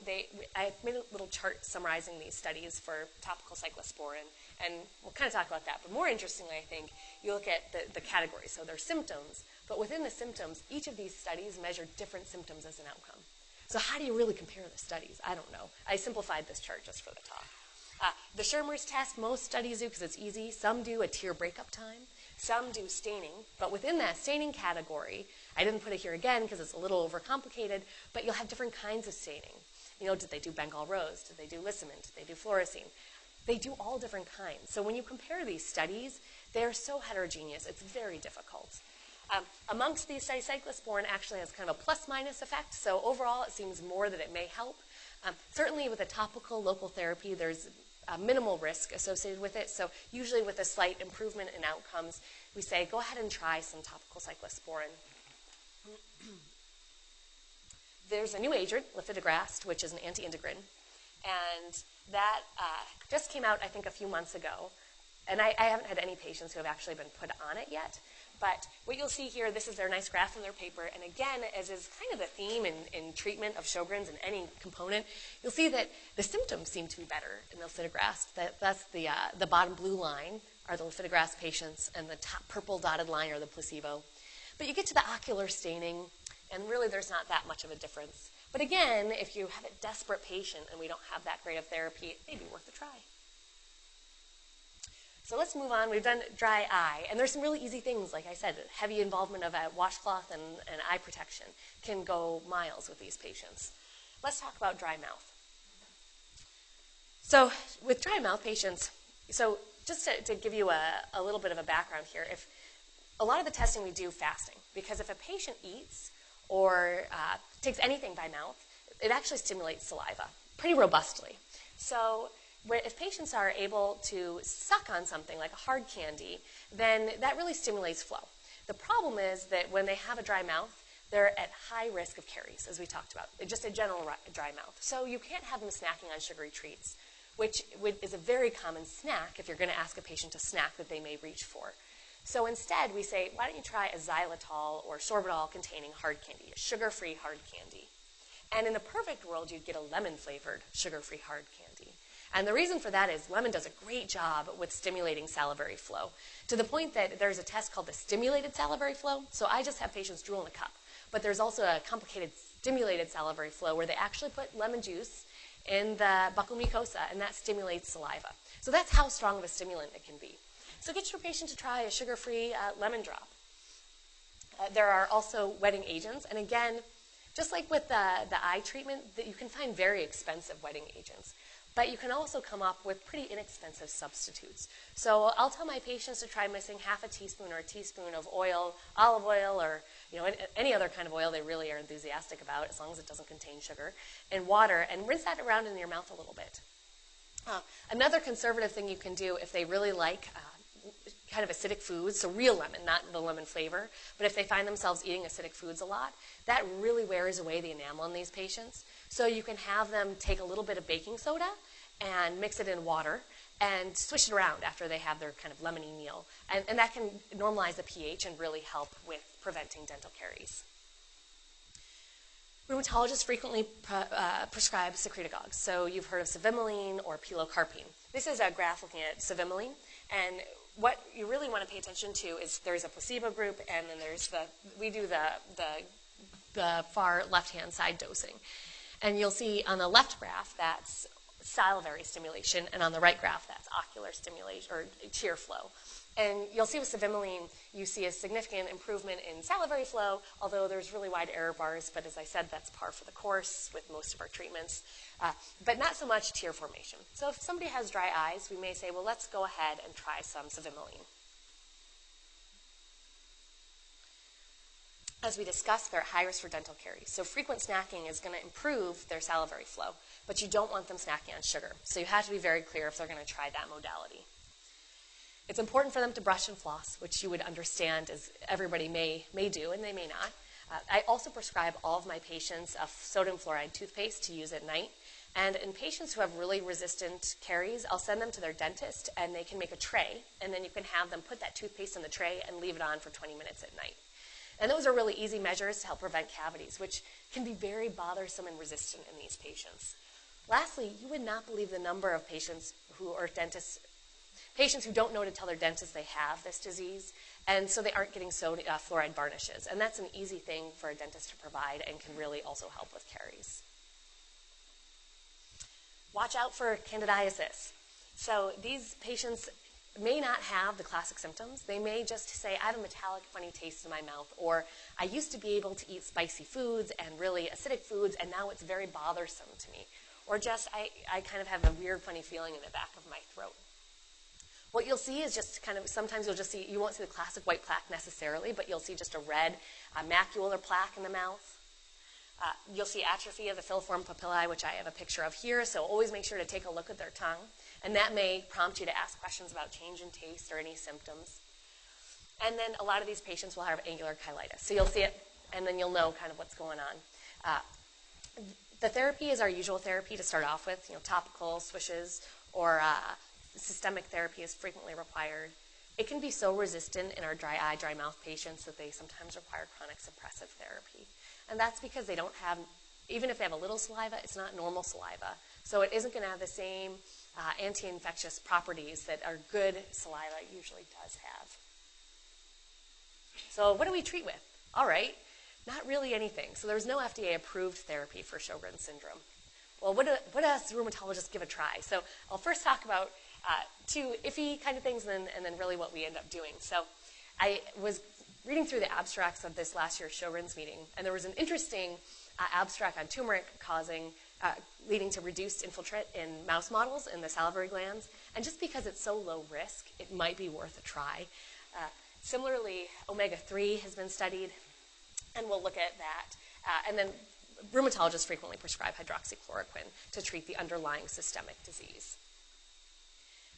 I made a little chart summarizing these studies for topical cyclosporin, and we'll kind of talk about that. But more interestingly, I think, you look at the categories. So there's symptoms, but within the symptoms, each of these studies measure different symptoms as an outcome. So how do you really compare the studies? I don't know. I simplified this chart just for the talk. The Schirmer's test, most studies do because it's easy. Some do a tear breakup time. Some do staining. But within that staining category, I didn't put it here again because it's a little overcomplicated, but you'll have different kinds of staining. Did they do Bengal rose? Did they do lissamine? Did they do fluorescein? They do all different kinds. So when you compare these studies, they're so heterogeneous, it's very difficult. Amongst these studies, cyclosporin actually has kind of a plus-minus effect. So overall, it seems more that it may help. Certainly with a topical local therapy, there's a minimal risk associated with it. So usually with a slight improvement in outcomes, we say, go ahead and try some topical cyclosporin. There's a new agent, lifitegrast, which is an anti-integrin. And that just came out, I think, a few months ago. And I haven't had any patients who have actually been put on it yet. But what you'll see here, this is their nice graph from their paper. And again, as is kind of the theme in treatment of Sjögren's in any component, you'll see that the symptoms seem to be better in the lifitegrast. That's the bottom blue line are the lifitegrast patients, and the top purple dotted line are the placebo. But you get to the ocular staining, and really there's not that much of a difference. But again, if you have a desperate patient and we don't have that great of therapy, it may be worth a try. So let's move on. We've done dry eye. And there's some really easy things, like I said, heavy involvement of a washcloth and eye protection can go miles with these patients. Let's talk about dry mouth. So with dry mouth patients, so just to give you a little bit of a background here, if a lot of the testing we do fasting, because if a patient eats or takes anything by mouth, it actually stimulates saliva pretty robustly. So if patients are able to suck on something like a hard candy, then that really stimulates flow. The problem is that when they have a dry mouth, they're at high risk of caries, as we talked about, just a general dry mouth. So you can't have them snacking on sugary treats, which is a very common snack if you're going to ask a patient to snack that they may reach for. So instead, we say, why don't you try a xylitol or sorbitol containing hard candy, a sugar-free hard candy. And in the perfect world, you'd get a lemon-flavored sugar-free hard candy. And the reason for that is lemon does a great job with stimulating salivary flow, to the point that there's a test called the stimulated salivary flow. So I just have patients drool in a cup. But there's also a complicated stimulated salivary flow where they actually put lemon juice in the buccal mucosa, and that stimulates saliva. So that's how strong of a stimulant it can be. So get your patient to try a sugar-free lemon drop. There are also wetting agents. And again, just like with the eye treatment, that you can find very expensive wetting agents. But you can also come up with pretty inexpensive substitutes. So I'll tell my patients to try mixing half a teaspoon or a teaspoon of oil, olive oil, or any other kind of oil they really are enthusiastic about, as long as it doesn't contain sugar, and water, and rinse that around in your mouth a little bit. Another conservative thing you can do if they really like kind of acidic foods, so real lemon, not the lemon flavor, but if they find themselves eating acidic foods a lot, that really wears away the enamel in these patients. So you can have them take a little bit of baking soda and mix it in water and swish it around after they have their kind of lemony meal. And that can normalize the pH and really help with preventing dental caries. Rheumatologists frequently prescribe secretagogues. So you've heard of cevimeline or pilocarpine. This is a graph looking at cevimeline. And what you really want to pay attention to is there's a placebo group, and then we do the far left-hand side dosing. And you'll see on the left graph, that's salivary stimulation, and on the right graph, that's ocular stimulation, or tear flow. And you'll see with cevimeline, you see a significant improvement in salivary flow, although there's really wide error bars, but as I said, that's par for the course with most of our treatments, but not so much tear formation. So if somebody has dry eyes, we may say, well, let's go ahead and try some cevimeline. As we discussed, they're at high risk for dental caries. So frequent snacking is going to improve their salivary flow, but you don't want them snacking on sugar. So you have to be very clear if they're going to try that modality. It's important for them to brush and floss, which you would understand as everybody may do, and they may not. I also prescribe all of my patients a sodium fluoride toothpaste to use at night. And in patients who have really resistant caries, I'll send them to their dentist, and they can make a tray, and then you can have them put that toothpaste in the tray and leave it on for 20 minutes at night. And those are really easy measures to help prevent cavities, which can be very bothersome and resistant in these patients. Lastly, you would not believe the number of patients who don't know to tell their dentist they have this disease, and so they aren't getting fluoride varnishes. And that's an easy thing for a dentist to provide and can really also help with caries. Watch out for candidiasis. So these patients may not have the classic symptoms. They may just say, I have a metallic, funny taste in my mouth, or I used to be able to eat spicy foods and really acidic foods, and now it's very bothersome to me. Or just, I kind of have a weird, funny feeling in the back of my throat. What you'll see is just kind of, sometimes you'll just see, you won't see the classic white plaque necessarily, but you'll see just a red macular plaque in the mouth. You'll see atrophy of the filiform papillae, which I have a picture of here, so always make sure to take a look at their tongue. And that may prompt you to ask questions about change in taste or any symptoms. And then a lot of these patients will have angular cheilitis. So you'll see it, and then you'll know kind of what's going on. The therapy is our usual therapy to start off with, topical swishes, or systemic therapy is frequently required. it can be so resistant in our dry eye, dry mouth patients that they sometimes require chronic suppressive therapy. And that's because they don't have, even if they have a little saliva, it's not normal saliva. So it isn't going to have the same anti-infectious properties that our good saliva usually does have. So what do we treat with? All right, not really anything. So there's no FDA-approved therapy for Sjögren's syndrome. Well, what does rheumatologists give a try? So I'll first talk about two iffy kind of things and then really what we end up doing. So I was reading through the abstracts of this last year's Sjögren's meeting, and there was an interesting abstract on turmeric leading to reduced infiltrate in mouse models in the salivary glands. And just because it's so low risk, it might be worth a try. Similarly, omega-3 has been studied, and we'll look at that. And then rheumatologists frequently prescribe hydroxychloroquine to treat the underlying systemic disease.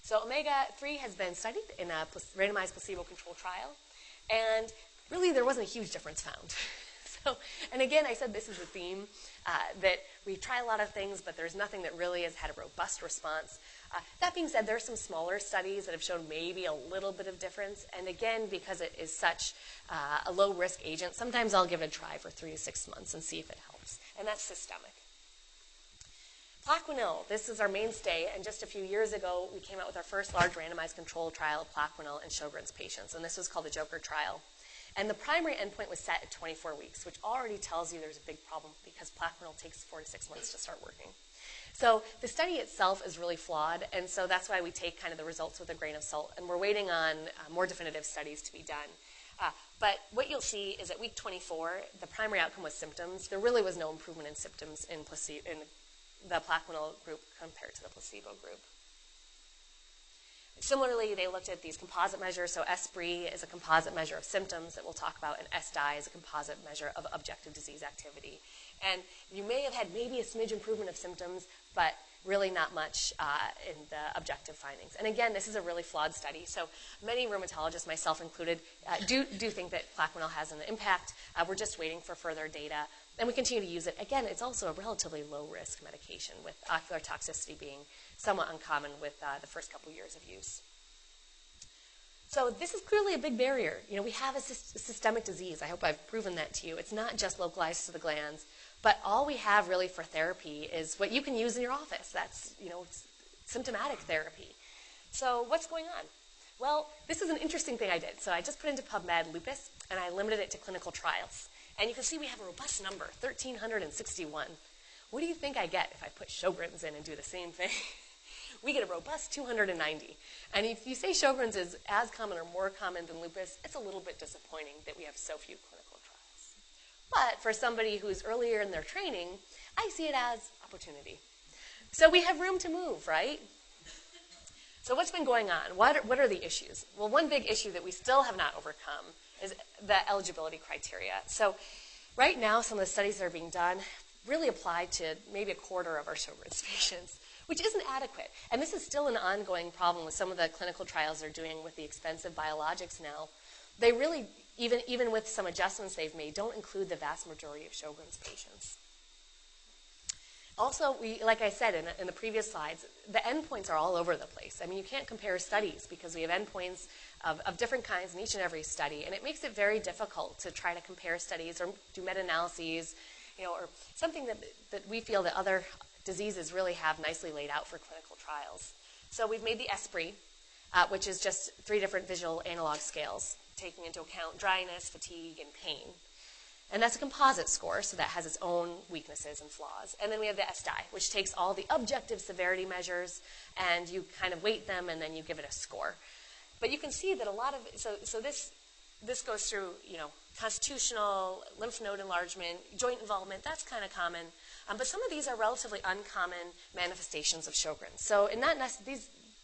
So omega-3 has been studied in a randomized placebo-controlled trial, and really there wasn't a huge difference found. And again, I said this is a theme, that we try a lot of things, but there's nothing that really has had a robust response. That being said, there are some smaller studies that have shown maybe a little bit of difference. And again, because it is such a low-risk agent, sometimes I'll give it a try for 3 to 6 months and see if it helps. And that's systemic. Plaquenil, this is our mainstay, and just a few years ago, we came out with our first large randomized controlled trial of Plaquenil in Sjögren's patients, and this was called the Joker trial. And the primary endpoint was set at 24 weeks, which already tells you there's a big problem because Plaquenil takes 4 to 6 months to start working. So the study itself is really flawed, and so that's why we take kind of the results with a grain of salt, and we're waiting on more definitive studies to be done. But what you'll see is at week 24, the primary outcome was symptoms. There really was no improvement in symptoms in the Plaquenil group compared to the placebo group. Similarly, they looked at these composite measures. So SBRI is a composite measure of symptoms that we'll talk about, and SDI is a composite measure of objective disease activity. And you may have had maybe a smidge improvement of symptoms, but really not much in the objective findings. And again, this is a really flawed study. So many rheumatologists, myself included, do think that Plaquenil has an impact. We're just waiting for further data. And we continue to use it. Again, it's also a relatively low-risk medication, with ocular toxicity being somewhat uncommon with the first couple years of use. So this is clearly a big barrier. You know, we have a systemic disease. I hope I've proven that to you. It's not just localized to the glands, but all we have really for therapy is what you can use in your office. That's, symptomatic therapy. So what's going on? Well, this is an interesting thing I did. So I just put into PubMed lupus, and I limited it to clinical trials. And you can see we have a robust number, 1,361. What do you think I get if I put Sjögren's in and do the same thing? We get a robust 290. And if you say Sjögren's is as common or more common than lupus, it's a little bit disappointing that we have so few clinical trials. But for somebody who's earlier in their training, I see it as opportunity. So we have room to move, right? So what's been going on? What are the issues? Well, one big issue that we still have not overcome is the eligibility criteria. So right now, some of the studies that are being done really apply to maybe a quarter of our Sjögren's patients, which isn't adequate. And this is still an ongoing problem with some of the clinical trials they're doing with the expensive biologics now. They really, even with some adjustments they've made, don't include the vast majority of Sjögren's patients. Also, like I said in the previous slides, the endpoints are all over the place. I mean, you can't compare studies because we have endpoints of different kinds in each and every study, and it makes it very difficult to try to compare studies or do meta-analyses, or something that we feel that other diseases really have nicely laid out for clinical trials. So we've made the SBRI, which is just 3 different visual analog scales, taking into account dryness, fatigue, and pain. And that's a composite score, so that has its own weaknesses and flaws. And then we have the SDI, which takes all the objective severity measures, and you kind of weight them, and then you give it a score. But you can see that a lot of so this goes through constitutional, lymph node enlargement, joint involvement. That's kind of common, but some of these are relatively uncommon manifestations of Sjögren's. So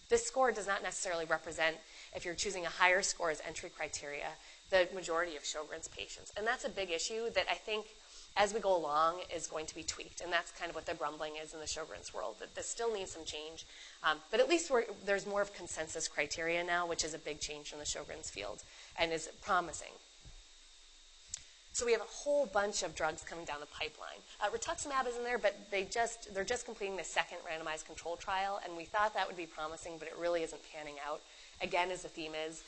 this score does not necessarily represent, if you're choosing a higher score as entry criteria, the majority of Sjögren's patients. And that's a big issue that I think, as we go along, is going to be tweaked. And that's kind of what the grumbling is in the Sjögren's world, that this still needs some change. But at least there's more of consensus criteria now, which is a big change from the Sjögren's field and is promising. So we have a whole bunch of drugs coming down the pipeline. Rituximab is in there, but they're just completing the second randomized control trial, and we thought that would be promising, but it really isn't panning out, again, as the theme is.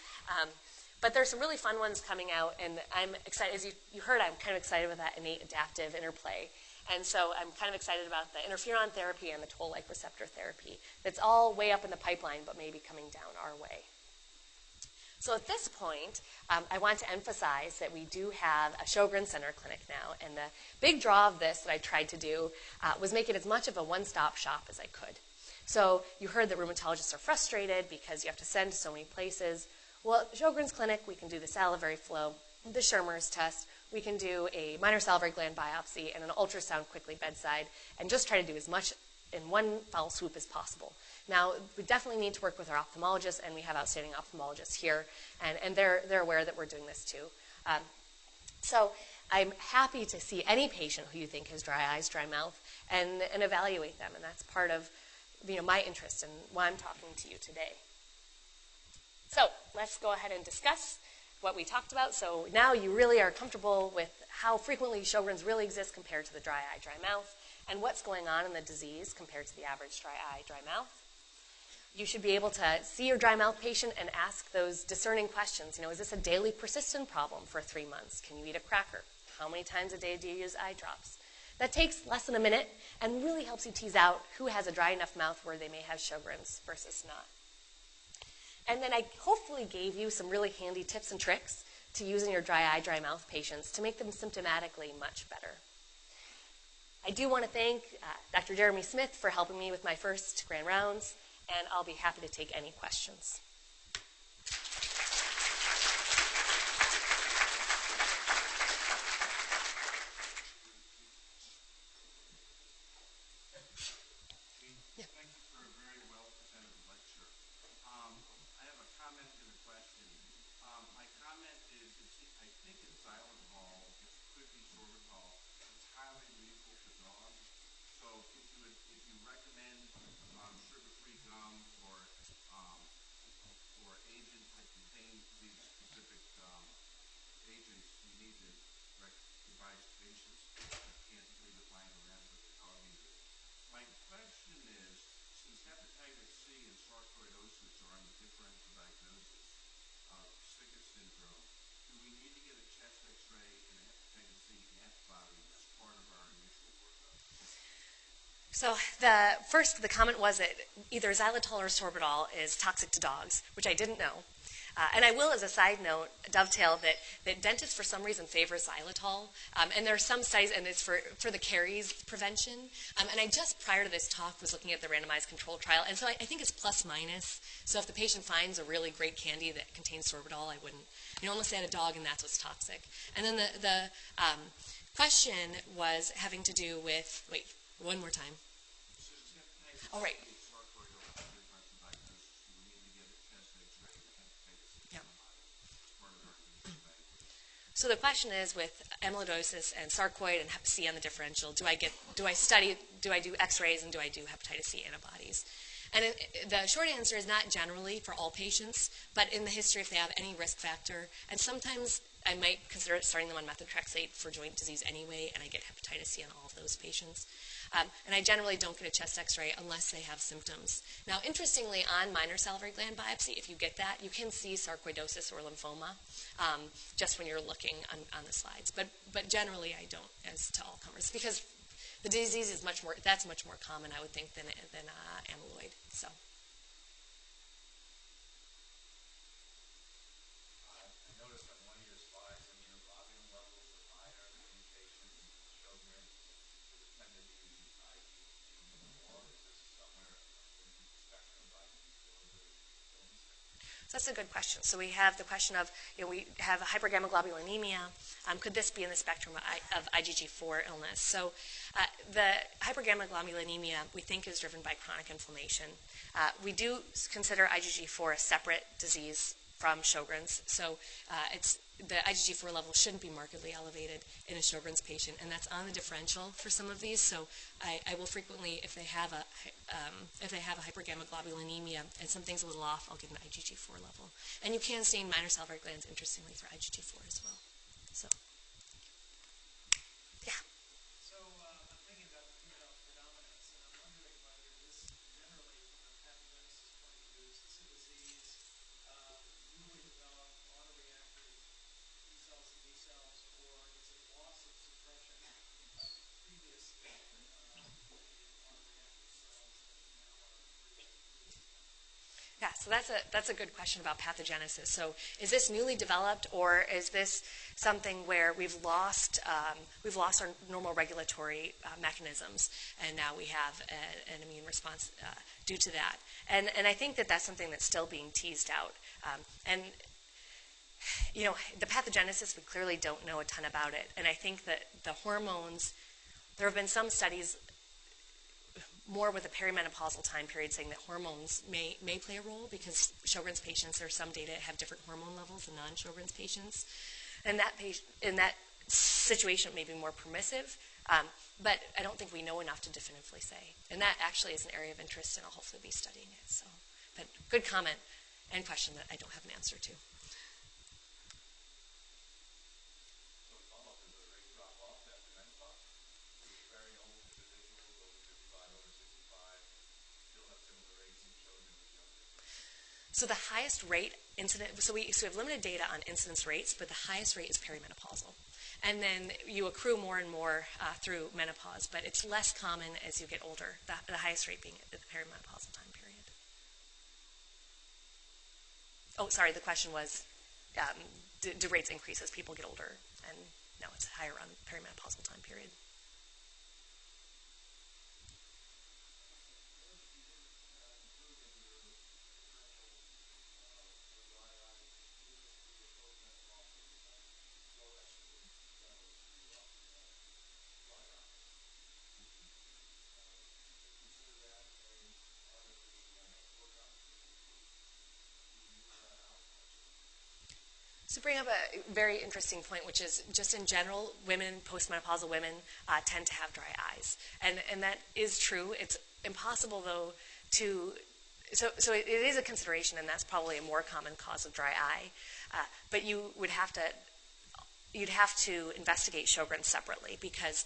But there's some really fun ones coming out, and I'm excited. As you heard, I'm kind of excited with that innate adaptive interplay. And so I'm kind of excited about the interferon therapy and the toll-like receptor therapy. That's all way up in the pipeline, but maybe coming down our way. So at this point, I want to emphasize that we do have a Sjögren Center clinic now. And the big draw of this that I tried to do was make it as much of a one-stop shop as I could. So you heard that rheumatologists are frustrated because you have to send to so many places. Well, at Sjögren's clinic, we can do the salivary flow, the Schirmer's test. We can do a minor salivary gland biopsy and an ultrasound quickly bedside and just try to do as much in one foul swoop as possible. Now, we definitely need to work with our ophthalmologists, and we have outstanding ophthalmologists here, and they're aware that we're doing this too. So I'm happy to see any patient who you think has dry eyes, dry mouth, and evaluate them, and that's part of my interest and why I'm talking to you today. So let's go ahead and discuss what we talked about. So now you really are comfortable with how frequently Sjögren's really exists compared to the dry eye, dry mouth, and what's going on in the disease compared to the average dry eye, dry mouth. You should be able to see your dry mouth patient and ask those discerning questions. Is this a daily persistent problem for 3 months? Can you eat a cracker? How many times a day do you use eye drops? That takes less than a minute and really helps you tease out who has a dry enough mouth where they may have Sjögren's versus not. And then I hopefully gave you some really handy tips and tricks to use in your dry eye, dry mouth patients to make them symptomatically much better. I do want to thank Dr. Jeremy Smith for helping me with my first grand rounds, and I'll be happy to take any questions. Thank you for a very well-presented lecture. I have a comment and a question. My comment is, I think it's xylitol, it could be sorbitol. It's highly lethal to dogs. So if you recommend sugar-free gum or agents that contain these specific agents, you need to advise patients. You can't leave it lying around with the dog either. My question is, since hepatitis C and sarcoidosis are on the differential diagnosis of Sickert syndrome, do we need to get a chest x-ray and a hepatitis C antibody as part of our initial workup? So the comment was that either xylitol or sorbitol is toxic to dogs, which I didn't know. And I will, as a side note, dovetail that dentists for some reason favor xylitol. And there are some studies, and it's for the caries prevention. And I just prior to this talk was looking at the randomized control trial. And so I think it's plus minus. So if the patient finds a really great candy that contains sorbitol, I wouldn't, unless they had a dog and that's what's toxic. And then the question was having to do with, wait, one more time. Oh, right. So the question is, with amyloidosis and sarcoid and hep C on the differential, do I do x-rays and do I do hepatitis C antibodies? And the short answer is not generally for all patients, but in the history if they have any risk factor. And sometimes I might consider starting them on methotrexate for joint disease anyway, and I get hepatitis C on all of those patients. And I generally don't get a chest x-ray unless they have symptoms. Now, interestingly, on minor salivary gland biopsy, if you get that, you can see sarcoidosis or lymphoma just when you're looking on the slides. But generally, I don't as to all comers because the disease is much more common, I would think, than amyloid. So. I noticed on one of your slides, immunoglobulin levels are higher in patients with Sjögren. Is it tended to be IgG4? Is this somewhere in the spectrum of IgG4? So that's a good question. So we have the question of, we have a hypergammaglobulinemia. Could this be in the spectrum of IgG4 illness? So the hypergammaglobulinemia we think is driven by chronic inflammation. We do consider IgG4 a separate disease from Sjögren's. So the IgG4 level shouldn't be markedly elevated in a Sjögren's patient, and that's on the differential for some of these. So I will frequently, if they have a hypergammaglobulinemia and something's a little off, I'll give an IgG4 level. And you can stain minor salivary glands, interestingly, for IgG4 as well. So. so that's a good question about pathogenesis. So is this newly developed, or is this something where we've lost our normal regulatory mechanisms, and now we have an immune response due to that? And I think that that's something that's still being teased out. And you know, the pathogenesis, we clearly don't know a ton about it. And I think that the hormones, there have been some studies more with the perimenopausal time period saying that hormones may play a role, because Sjögren's patients, there are some data have different hormone levels than non-Sjögren's patients. And in that situation it may be more permissive, but I don't think we know enough to definitively say. And that actually is an area of interest, and I'll hopefully be studying it. So, but good comment and question that I don't have an answer to. So the highest rate incident, so we have limited data on incidence rates, but the highest rate is perimenopausal. And then you accrue more and more through menopause, but it's less common as you get older, the highest rate being at the perimenopausal time period. Oh, sorry, the question was, do rates increase as people get older? And no, it's higher on the perimenopausal time period. So bring up a very interesting point, which is just in general, women, postmenopausal women, tend to have dry eyes. And that is true. It's impossible, though, so it is a consideration, and that's probably a more common cause of dry eye. But you'd have to investigate Sjögren's separately, because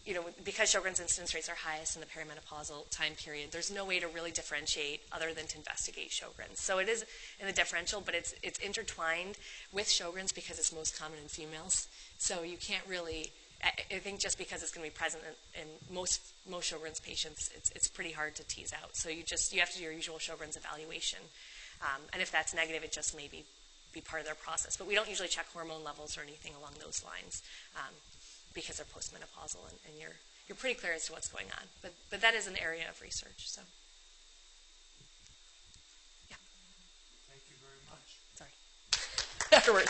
Sjögren's incidence rates are highest in the perimenopausal time period, there's no way to really differentiate other than to investigate Sjögren's. So it is in the differential, but it's intertwined with Sjögren's because it's most common in females. So you can't really, I think just because it's going to be present in most Sjögren's patients, it's pretty hard to tease out. So you have to do your usual Sjögren's evaluation. And if that's negative, it just may be part of their process. But we don't usually check hormone levels or anything along those lines. Because they're postmenopausal, and you're pretty clear as to what's going on. But that is an area of research. So, yeah. Thank you very much. Sorry. Afterwards.